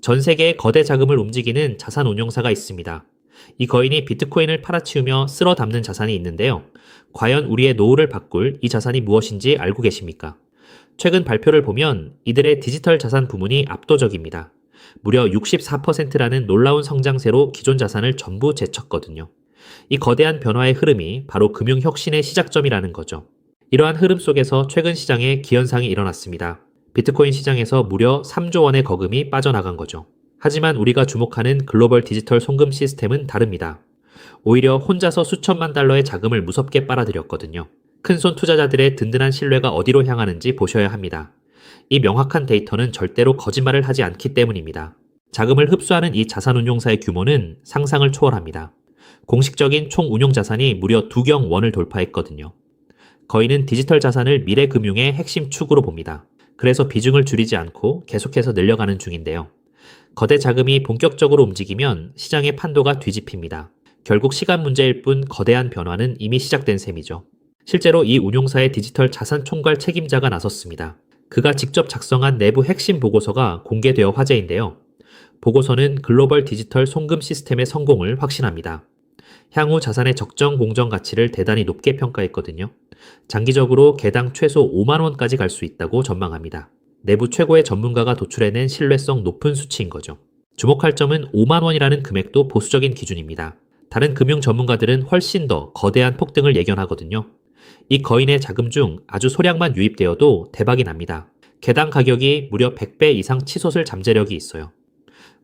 전 세계에 거대 자금을 움직이는 자산 운용사가 있습니다. 이 거인이 비트코인을 팔아치우며 쓸어 담는 자산이 있는데요. 과연 우리의 노후를 바꿀 이 자산이 무엇인지 알고 계십니까? 최근 발표를 보면 이들의 디지털 자산 부문이 압도적입니다. 무려 64%라는 놀라운 성장세로 기존 자산을 전부 제쳤거든요. 이 거대한 변화의 흐름이 바로 금융혁신의 시작점이라는 거죠. 이러한 흐름 속에서 최근 시장에 기현상이 일어났습니다. 비트코인 시장에서 무려 3조 원의 거금이 빠져나간 거죠. 하지만 우리가 주목하는 글로벌 디지털 송금 시스템은 다릅니다. 오히려 혼자서 수천만 달러의 자금을 무섭게 빨아들였거든요. 큰손 투자자들의 든든한 신뢰가 어디로 향하는지 보셔야 합니다. 이 명확한 데이터는 절대로 거짓말을 하지 않기 때문입니다. 자금을 흡수하는 이 자산운용사의 규모는 상상을 초월합니다. 공식적인 총 운용 자산이 무려 2경 원을 돌파했거든요. 거인은 디지털 자산을 미래 금융의 핵심 축으로 봅니다. 그래서 비중을 줄이지 않고 계속해서 늘려가는 중인데요. 거대 자금이 본격적으로 움직이면 시장의 판도가 뒤집힙니다. 결국 시간 문제일 뿐 거대한 변화는 이미 시작된 셈이죠. 실제로 이 운용사의 디지털 자산 총괄 책임자가 나섰습니다. 그가 직접 작성한 내부 핵심 보고서가 공개되어 화제인데요. 보고서는 글로벌 디지털 송금 시스템의 성공을 확신합니다. 향후 자산의 적정 공정 가치를 대단히 높게 평가했거든요. 장기적으로 개당 최소 5만 원까지 갈 수 있다고 전망합니다. 내부 최고의 전문가가 도출해낸 신뢰성 높은 수치인 거죠. 주목할 점은 5만 원이라는 금액도 보수적인 기준입니다. 다른 금융 전문가들은 훨씬 더 거대한 폭등을 예견하거든요. 이 거인의 자금 중 아주 소량만 유입되어도 대박이 납니다. 개당 가격이 무려 100배 이상 치솟을 잠재력이 있어요.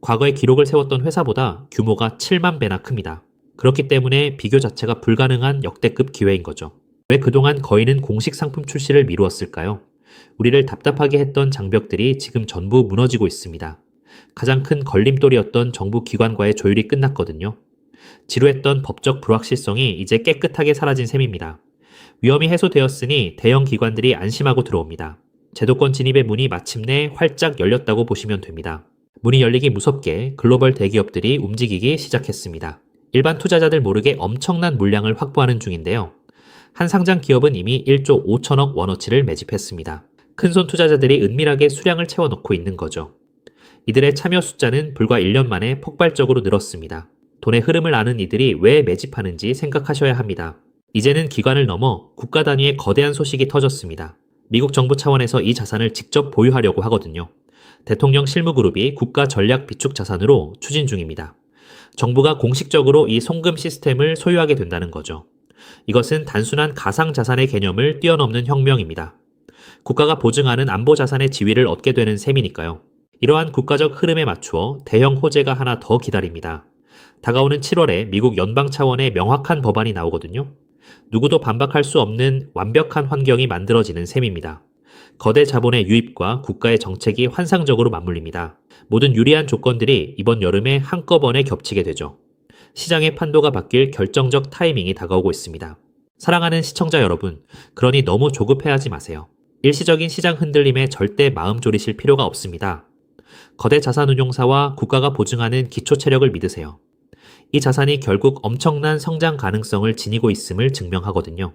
과거에 기록을 세웠던 회사보다 규모가 7만 배나 큽니다. 그렇기 때문에 비교 자체가 불가능한 역대급 기회인 거죠. 왜 그동안 거인은 공식 상품 출시를 미루었을까요? 우리를 답답하게 했던 장벽들이 지금 전부 무너지고 있습니다. 가장 큰 걸림돌이었던 정부 기관과의 조율이 끝났거든요. 지루했던 법적 불확실성이 이제 깨끗하게 사라진 셈입니다. 위험이 해소되었으니 대형 기관들이 안심하고 들어옵니다. 제도권 진입의 문이 마침내 활짝 열렸다고 보시면 됩니다. 문이 열리기 무섭게 글로벌 대기업들이 움직이기 시작했습니다. 일반 투자자들 모르게 엄청난 물량을 확보하는 중인데요. 한 상장 기업은 이미 1조 5천억 원어치를 매집했습니다. 큰손 투자자들이 은밀하게 수량을 채워넣고 있는 거죠. 이들의 참여 숫자는 불과 1년 만에 폭발적으로 늘었습니다. 돈의 흐름을 아는 이들이 왜 매집하는지 생각하셔야 합니다. 이제는 기관을 넘어 국가 단위의 거대한 소식이 터졌습니다. 미국 정부 차원에서 이 자산을 직접 보유하려고 하거든요. 대통령 실무그룹이 국가 전략 비축 자산으로 추진 중입니다. 정부가 공식적으로 이 송금 시스템을 소유하게 된다는 거죠. 이것은 단순한 가상자산의 개념을 뛰어넘는 혁명입니다. 국가가 보증하는 안보자산의 지위를 얻게 되는 셈이니까요. 이러한 국가적 흐름에 맞추어 대형 호재가 하나 더 기다립니다. 다가오는 7월에 미국 연방 차원의 명확한 법안이 나오거든요. 누구도 반박할 수 없는 완벽한 환경이 만들어지는 셈입니다. 거대 자본의 유입과 국가의 정책이 환상적으로 맞물립니다. 모든 유리한 조건들이 이번 여름에 한꺼번에 겹치게 되죠. 시장의 판도가 바뀔 결정적 타이밍이 다가오고 있습니다. 사랑하는 시청자 여러분, 그러니 너무 조급해하지 마세요. 일시적인 시장 흔들림에 절대 마음 졸이실 필요가 없습니다. 거대 자산운용사와 국가가 보증하는 기초 체력을 믿으세요. 이 자산이 결국 엄청난 성장 가능성을 지니고 있음을 증명하거든요.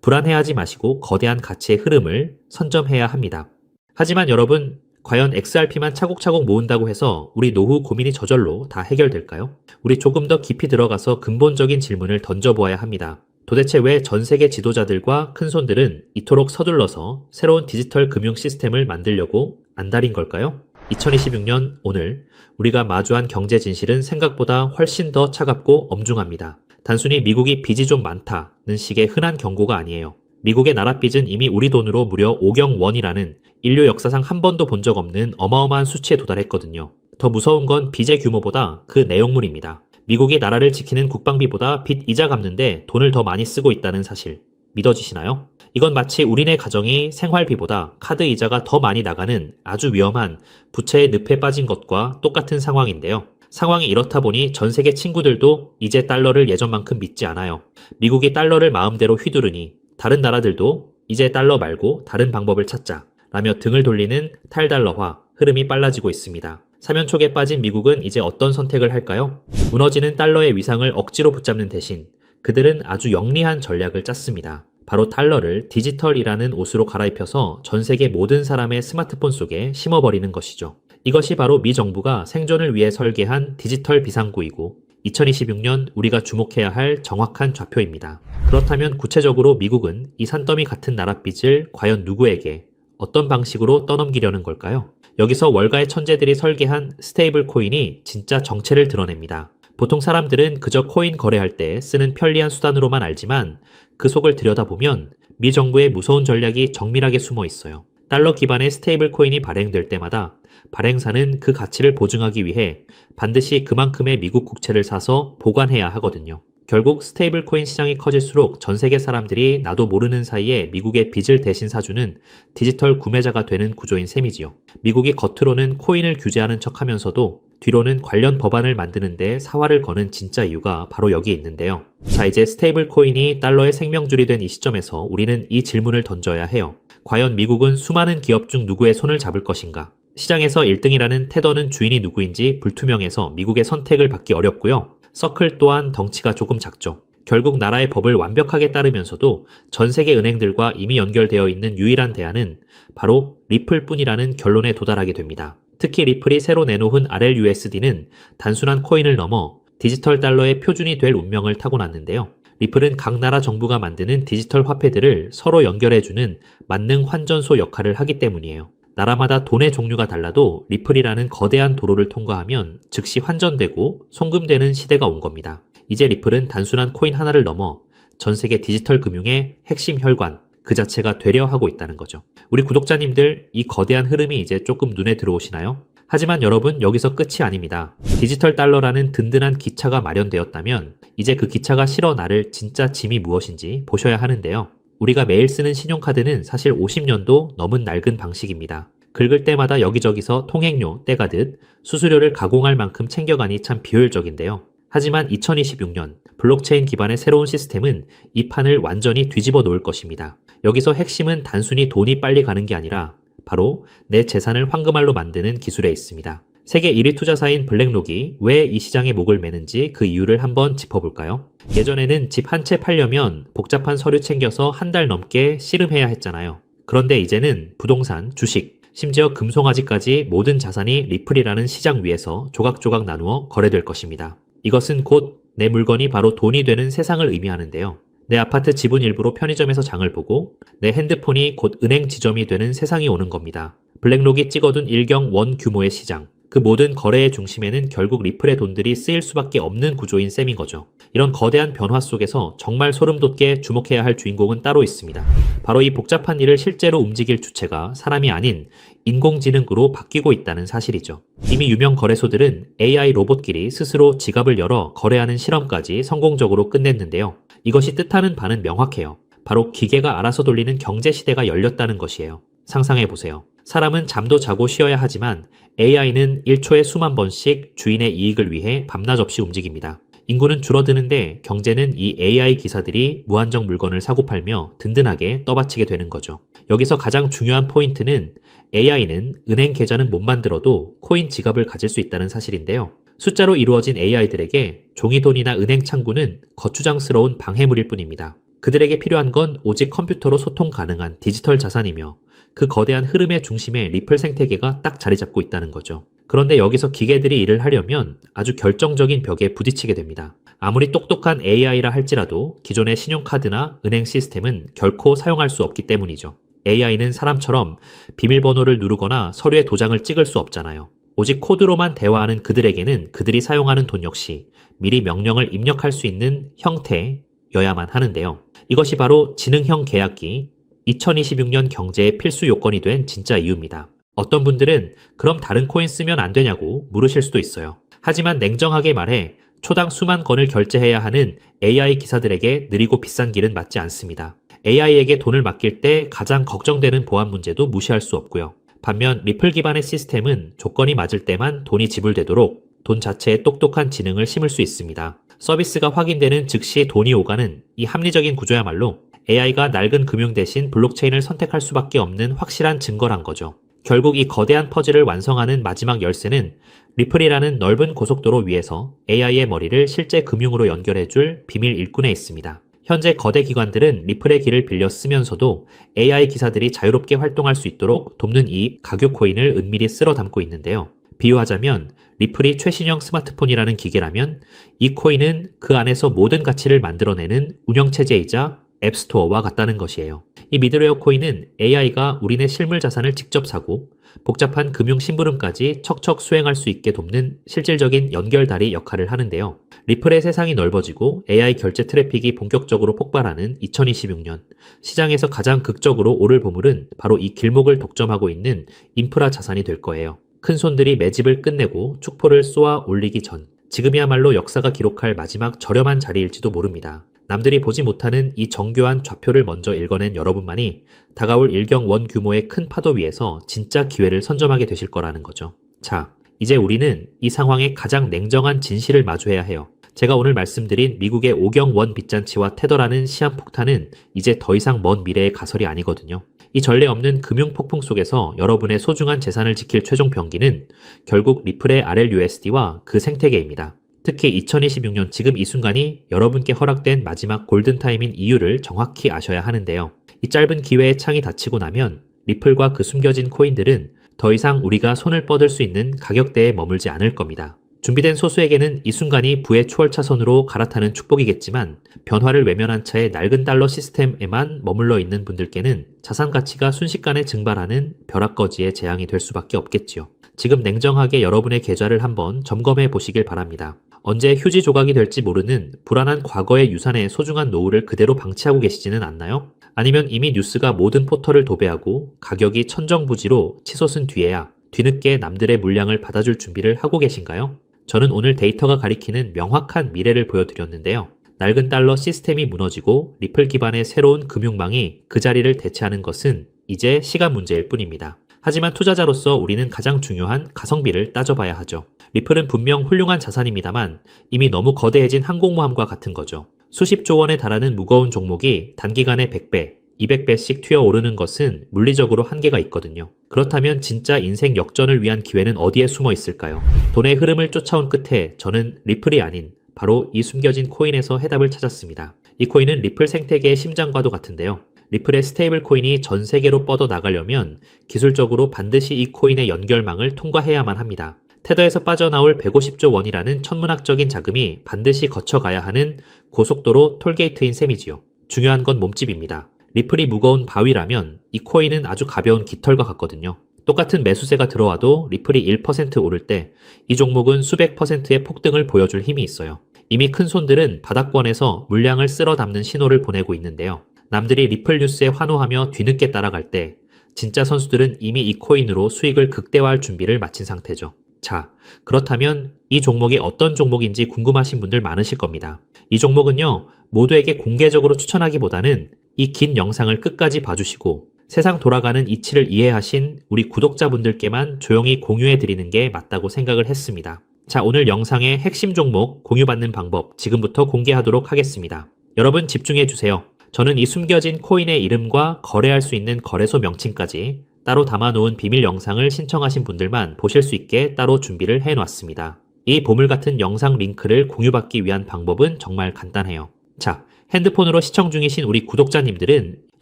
불안해하지 마시고 거대한 가치의 흐름을 선점해야 합니다. 하지만 여러분, 과연 XRP만 차곡차곡 모은다고 해서 우리 노후 고민이 저절로 다 해결될까요? 우리 조금 더 깊이 들어가서 근본적인 질문을 던져보아야 합니다. 도대체 왜 전 세계 지도자들과 큰손들은 이토록 서둘러서 새로운 디지털 금융 시스템을 만들려고 안달인 걸까요? 2026년 오늘 우리가 마주한 경제 진실은 생각보다 훨씬 더 차갑고 엄중합니다. 단순히 미국이 빚이 좀 많다는 식의 흔한 경고가 아니에요. 미국의 나라 빚은 이미 우리 돈으로 무려 5경 원이라는 인류 역사상 한 번도 본 적 없는 어마어마한 수치에 도달했거든요. 더 무서운 건 빚의 규모보다 그 내용물입니다. 미국이 나라를 지키는 국방비보다 빚 이자 갚는데 돈을 더 많이 쓰고 있다는 사실. 믿어지시나요? 이건 마치 우리네 가정이 생활비보다 카드 이자가 더 많이 나가는 아주 위험한 부채의 늪에 빠진 것과 똑같은 상황인데요. 상황이 이렇다 보니 전 세계 친구들도 이제 달러를 예전만큼 믿지 않아요. 미국이 달러를 마음대로 휘두르니 다른 나라들도 이제 달러 말고 다른 방법을 찾자 라며 등을 돌리는 탈달러화 흐름이 빨라지고 있습니다. 사면촉에 빠진 미국은 이제 어떤 선택을 할까요? 무너지는 달러의 위상을 억지로 붙잡는 대신 그들은 아주 영리한 전략을 짰습니다. 바로 달러를 디지털이라는 옷으로 갈아입혀서 전 세계 모든 사람의 스마트폰 속에 심어버리는 것이죠. 이것이 바로 미 정부가 생존을 위해 설계한 디지털 비상구이고 2026년 우리가 주목해야 할 정확한 좌표입니다. 그렇다면 구체적으로 미국은 이 산더미 같은 나랏빚을 과연 누구에게 어떤 방식으로 떠넘기려는 걸까요? 여기서 월가의 천재들이 설계한 스테이블 코인이 진짜 정체를 드러냅니다. 보통 사람들은 그저 코인 거래할 때 쓰는 편리한 수단으로만 알지만 그 속을 들여다보면 미 정부의 무서운 전략이 정밀하게 숨어 있어요. 달러 기반의 스테이블 코인이 발행될 때마다 발행사는 그 가치를 보증하기 위해 반드시 그만큼의 미국 국채를 사서 보관해야 하거든요. 결국 스테이블 코인 시장이 커질수록 전 세계 사람들이 나도 모르는 사이에 미국의 빚을 대신 사주는 디지털 구매자가 되는 구조인 셈이지요. 미국이 겉으로는 코인을 규제하는 척하면서도 뒤로는 관련 법안을 만드는데 사활을 거는 진짜 이유가 바로 여기에 있는데요. 자, 이제 스테이블 코인이 달러의 생명줄이 된 이 시점에서 우리는 이 질문을 던져야 해요. 과연 미국은 수많은 기업 중 누구의 손을 잡을 것인가? 시장에서 1등이라는 테더는 주인이 누구인지 불투명해서 미국의 선택을 받기 어렵고요. 서클 또한 덩치가 조금 작죠. 결국 나라의 법을 완벽하게 따르면서도 전 세계 은행들과 이미 연결되어 있는 유일한 대안은 바로 리플뿐이라는 결론에 도달하게 됩니다. 특히 리플이 새로 내놓은 RLUSD는 단순한 코인을 넘어 디지털 달러의 표준이 될 운명을 타고났는데요. 리플은 각 나라 정부가 만드는 디지털 화폐들을 서로 연결해주는 만능 환전소 역할을 하기 때문이에요. 나라마다 돈의 종류가 달라도 리플이라는 거대한 도로를 통과하면 즉시 환전되고 송금되는 시대가 온 겁니다. 이제 리플은 단순한 코인 하나를 넘어 전 세계 디지털 금융의 핵심 혈관, 그 자체가 되려 하고 있다는 거죠. 우리 구독자님들, 이 거대한 흐름이 이제 조금 눈에 들어오시나요? 하지만 여러분, 여기서 끝이 아닙니다. 디지털 달러라는 든든한 기차가 마련되었다면 이제 그 기차가 실어 나를 진짜 짐이 무엇인지 보셔야 하는데요. 우리가 매일 쓰는 신용카드는 사실 50년도 넘은 낡은 방식입니다. 긁을 때마다 여기저기서 통행료 떼가듯 수수료를 가공할 만큼 챙겨가니 참 비효율적인데요. 하지만 2026년 블록체인 기반의 새로운 시스템은 이 판을 완전히 뒤집어 놓을 것입니다. 여기서 핵심은 단순히 돈이 빨리 가는 게 아니라 바로 내 재산을 황금알로 만드는 기술에 있습니다. 세계 1위 투자사인 블랙록이 왜 이 시장에 목을 매는지 그 이유를 한번 짚어볼까요? 예전에는 집 한 채 팔려면 복잡한 서류 챙겨서 한 달 넘게 씨름해야 했잖아요. 그런데 이제는 부동산, 주식, 심지어 금송아지까지 모든 자산이 리플이라는 시장 위에서 조각조각 나누어 거래될 것입니다. 이것은 곧 내 물건이 바로 돈이 되는 세상을 의미하는데요. 내 아파트 지분 일부로 편의점에서 장을 보고 내 핸드폰이 곧 은행 지점이 되는 세상이 오는 겁니다. 블랙록이 찍어둔 일경 원 규모의 시장. 그 모든 거래의 중심에는 결국 리플의 돈들이 쓰일 수밖에 없는 구조인 셈인 거죠. 이런 거대한 변화 속에서 정말 소름 돋게 주목해야 할 주인공은 따로 있습니다. 바로 이 복잡한 일을 실제로 움직일 주체가 사람이 아닌 인공지능으로 바뀌고 있다는 사실이죠. 이미 유명 거래소들은 AI 로봇끼리 스스로 지갑을 열어 거래하는 실험까지 성공적으로 끝냈는데요. 이것이 뜻하는 바는 명확해요. 바로 기계가 알아서 돌리는 경제 시대가 열렸다는 것이에요. 상상해보세요. 사람은 잠도 자고 쉬어야 하지만 AI는 1초에 수만 번씩 주인의 이익을 위해 밤낮 없이 움직입니다. 인구는 줄어드는데 경제는 이 AI 기사들이 무한정 물건을 사고 팔며 든든하게 떠받치게 되는 거죠. 여기서 가장 중요한 포인트는 AI는 은행 계좌는 못 만들어도 코인 지갑을 가질 수 있다는 사실인데요. 숫자로 이루어진 AI들에게 종이돈이나 은행 창구는 거추장스러운 방해물일 뿐입니다. 그들에게 필요한 건 오직 컴퓨터로 소통 가능한 디지털 자산이며 그 거대한 흐름의 중심에 리플 생태계가 딱 자리 잡고 있다는 거죠. 그런데 여기서 기계들이 일을 하려면 아주 결정적인 벽에 부딪히게 됩니다. 아무리 똑똑한 AI라 할지라도 기존의 신용카드나 은행 시스템은 결코 사용할 수 없기 때문이죠. AI는 사람처럼 비밀번호를 누르거나 서류에 도장을 찍을 수 없잖아요. 오직 코드로만 대화하는 그들에게는 그들이 사용하는 돈 역시 미리 명령을 입력할 수 있는 형태여야만 하는데요. 이것이 바로 지능형 계약기, 2026년 경제의 필수 요건이 된 진짜 이유입니다. 어떤 분들은 그럼 다른 코인 쓰면 안 되냐고 물으실 수도 있어요. 하지만 냉정하게 말해 초당 수만 건을 결제해야 하는 AI 기사들에게 느리고 비싼 길은 맞지 않습니다. AI에게 돈을 맡길 때 가장 걱정되는 보안 문제도 무시할 수 없고요. 반면 리플 기반의 시스템은 조건이 맞을 때만 돈이 지불되도록 돈 자체에 똑똑한 지능을 심을 수 있습니다. 서비스가 확인되는 즉시 돈이 오가는 이 합리적인 구조야말로 AI가 낡은 금융 대신 블록체인을 선택할 수밖에 없는 확실한 증거란 거죠. 결국 이 거대한 퍼즐을 완성하는 마지막 열쇠는 리플이라는 넓은 고속도로 위에서 AI의 머리를 실제 금융으로 연결해줄 비밀 일꾼에 있습니다. 현재 거대 기관들은 리플의 길을 빌려 쓰면서도 AI 기사들이 자유롭게 활동할 수 있도록 돕는 이 가교 코인을 은밀히 쓸어 담고 있는데요. 비유하자면 리플이 최신형 스마트폰이라는 기계라면 이 코인은 그 안에서 모든 가치를 만들어내는 운영체제이자 앱스토어와 같다는 것이에요. 이 미드웨어 코인은 AI가 우리네 실물 자산을 직접 사고 복잡한 금융 심부름까지 척척 수행할 수 있게 돕는 실질적인 연결다리 역할을 하는데요. 리플의 세상이 넓어지고 AI 결제 트래픽이 본격적으로 폭발하는 2026년, 시장에서 가장 극적으로 오를 보물은 바로 이 길목을 독점하고 있는 인프라 자산이 될 거예요. 큰 손들이 매집을 끝내고 축포를 쏘아 올리기 전, 지금이야말로 역사가 기록할 마지막 저렴한 자리일지도 모릅니다. 남들이 보지 못하는 이 정교한 좌표를 먼저 읽어낸 여러분만이 다가올 일경원 규모의 큰 파도 위에서 진짜 기회를 선점하게 되실 거라는 거죠. 자, 이제 우리는 이 상황의 가장 냉정한 진실을 마주해야 해요. 제가 오늘 말씀드린 미국의 오경원 빚잔치와 테더라는 시한폭탄은 이제 더 이상 먼 미래의 가설이 아니거든요. 이 전례 없는 금융 폭풍 속에서 여러분의 소중한 재산을 지킬 최종 병기는 결국 리플의 RLUSD와 그 생태계입니다. 특히 2026년 지금 이 순간이 여러분께 허락된 마지막 골든타임인 이유를 정확히 아셔야 하는데요. 이 짧은 기회의 창이 닫히고 나면 리플과 그 숨겨진 코인들은 더 이상 우리가 손을 뻗을 수 있는 가격대에 머물지 않을 겁니다. 준비된 소수에게는 이 순간이 부의 추월차선으로 갈아타는 축복이겠지만 변화를 외면한 채 낡은 달러 시스템에만 머물러 있는 분들께는 자산 가치가 순식간에 증발하는 벼락거지의 재앙이 될 수밖에 없겠지요. 지금 냉정하게 여러분의 계좌를 한번 점검해 보시길 바랍니다. 언제 휴지 조각이 될지 모르는 불안한 과거의 유산의 소중한 노후를 그대로 방치하고 계시지는 않나요? 아니면 이미 뉴스가 모든 포털을 도배하고 가격이 천정부지로 치솟은 뒤에야 뒤늦게 남들의 물량을 받아줄 준비를 하고 계신가요? 저는 오늘 데이터가 가리키는 명확한 미래를 보여드렸는데요. 낡은 달러 시스템이 무너지고 리플 기반의 새로운 금융망이 그 자리를 대체하는 것은 이제 시간 문제일 뿐입니다. 하지만 투자자로서 우리는 가장 중요한 가성비를 따져봐야 하죠. 리플은 분명 훌륭한 자산입니다만 이미 너무 거대해진 항공모함과 같은 거죠. 수십조 원에 달하는 무거운 종목이 단기간에 100배, 200배씩 튀어오르는 것은 물리적으로 한계가 있거든요. 그렇다면 진짜 인생 역전을 위한 기회는 어디에 숨어 있을까요? 돈의 흐름을 쫓아온 끝에 저는 리플이 아닌 바로 이 숨겨진 코인에서 해답을 찾았습니다. 이 코인은 리플 생태계의 심장과도 같은데요. 리플의 스테이블 코인이 전 세계로 뻗어 나가려면 기술적으로 반드시 이 코인의 연결망을 통과해야만 합니다. 테더에서 빠져나올 150조 원이라는 천문학적인 자금이 반드시 거쳐가야 하는 고속도로 톨게이트인 셈이지요. 중요한 건 몸집입니다. 리플이 무거운 바위라면 이 코인은 아주 가벼운 깃털과 같거든요. 똑같은 매수세가 들어와도 리플이 1% 오를 때 이 종목은 수백 %의 폭등을 보여줄 힘이 있어요. 이미 큰 손들은 바닥권에서 물량을 쓸어 담는 신호를 보내고 있는데요. 남들이 리플 뉴스에 환호하며 뒤늦게 따라갈 때 진짜 선수들은 이미 이 코인으로 수익을 극대화할 준비를 마친 상태죠. 자, 그렇다면 이 종목이 어떤 종목인지 궁금하신 분들 많으실 겁니다. 이 종목은요, 모두에게 공개적으로 추천하기보다는 이 긴 영상을 끝까지 봐주시고 세상 돌아가는 이치를 이해하신 우리 구독자분들께만 조용히 공유해드리는 게 맞다고 생각을 했습니다. 자, 오늘 영상의 핵심 종목 공유받는 방법 지금부터 공개하도록 하겠습니다. 여러분 집중해주세요. 저는 이 숨겨진 코인의 이름과 거래할 수 있는 거래소 명칭까지 따로 담아놓은 비밀 영상을 신청하신 분들만 보실 수 있게 따로 준비를 해놨습니다. 이 보물 같은 영상 링크를 공유받기 위한 방법은 정말 간단해요. 자, 핸드폰으로 시청 중이신 우리 구독자님들은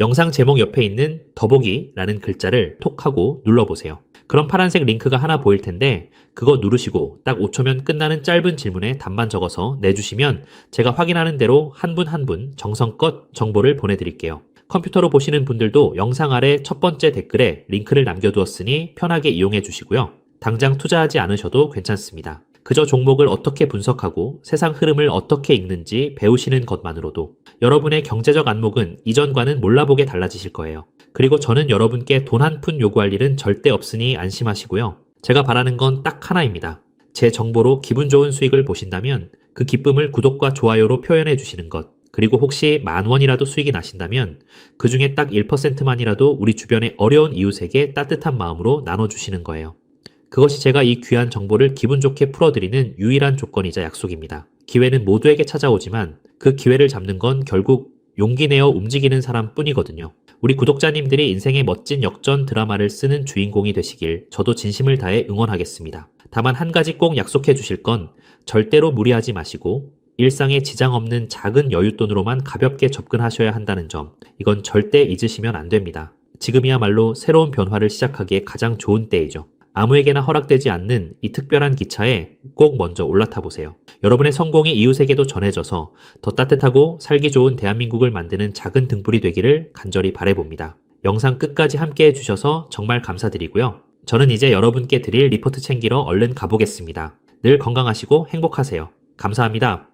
영상 제목 옆에 있는 더보기라는 글자를 톡 하고 눌러보세요. 그럼 파란색 링크가 하나 보일 텐데 그거 누르시고 딱 5초면 끝나는 짧은 질문에 답만 적어서 내주시면 제가 확인하는 대로 한 분 한 분 정성껏 정보를 보내드릴게요. 컴퓨터로 보시는 분들도 영상 아래 첫 번째 댓글에 링크를 남겨두었으니 편하게 이용해 주시고요. 당장 투자하지 않으셔도 괜찮습니다. 그저 종목을 어떻게 분석하고 세상 흐름을 어떻게 읽는지 배우시는 것만으로도 여러분의 경제적 안목은 이전과는 몰라보게 달라지실 거예요. 그리고 저는 여러분께 돈 한 푼 요구할 일은 절대 없으니 안심하시고요. 제가 바라는 건 딱 하나입니다. 제 정보로 기분 좋은 수익을 보신다면 그 기쁨을 구독과 좋아요로 표현해 주시는 것. 그리고 혹시 10,000원이라도 수익이 나신다면 그 중에 딱 1%만이라도 우리 주변의 어려운 이웃에게 따뜻한 마음으로 나눠주시는 거예요. 그것이 제가 이 귀한 정보를 기분 좋게 풀어드리는 유일한 조건이자 약속입니다. 기회는 모두에게 찾아오지만 그 기회를 잡는 건 결국 용기 내어 움직이는 사람 뿐이거든요. 우리 구독자님들이 인생의 멋진 역전 드라마를 쓰는 주인공이 되시길 저도 진심을 다해 응원하겠습니다. 다만 한 가지 꼭 약속해 주실 건 절대로 무리하지 마시고 일상에 지장 없는 작은 여윳돈으로만 가볍게 접근하셔야 한다는 점, 이건 절대 잊으시면 안 됩니다. 지금이야말로 새로운 변화를 시작하기에 가장 좋은 때이죠. 아무에게나 허락되지 않는 이 특별한 기차에 꼭 먼저 올라타 보세요. 여러분의 성공이 이웃에게도 전해져서 더 따뜻하고 살기 좋은 대한민국을 만드는 작은 등불이 되기를 간절히 바라봅니다. 영상 끝까지 함께 해주셔서 정말 감사드리고요. 저는 이제 여러분께 드릴 리포트 챙기러 얼른 가보겠습니다. 늘 건강하시고 행복하세요. 감사합니다.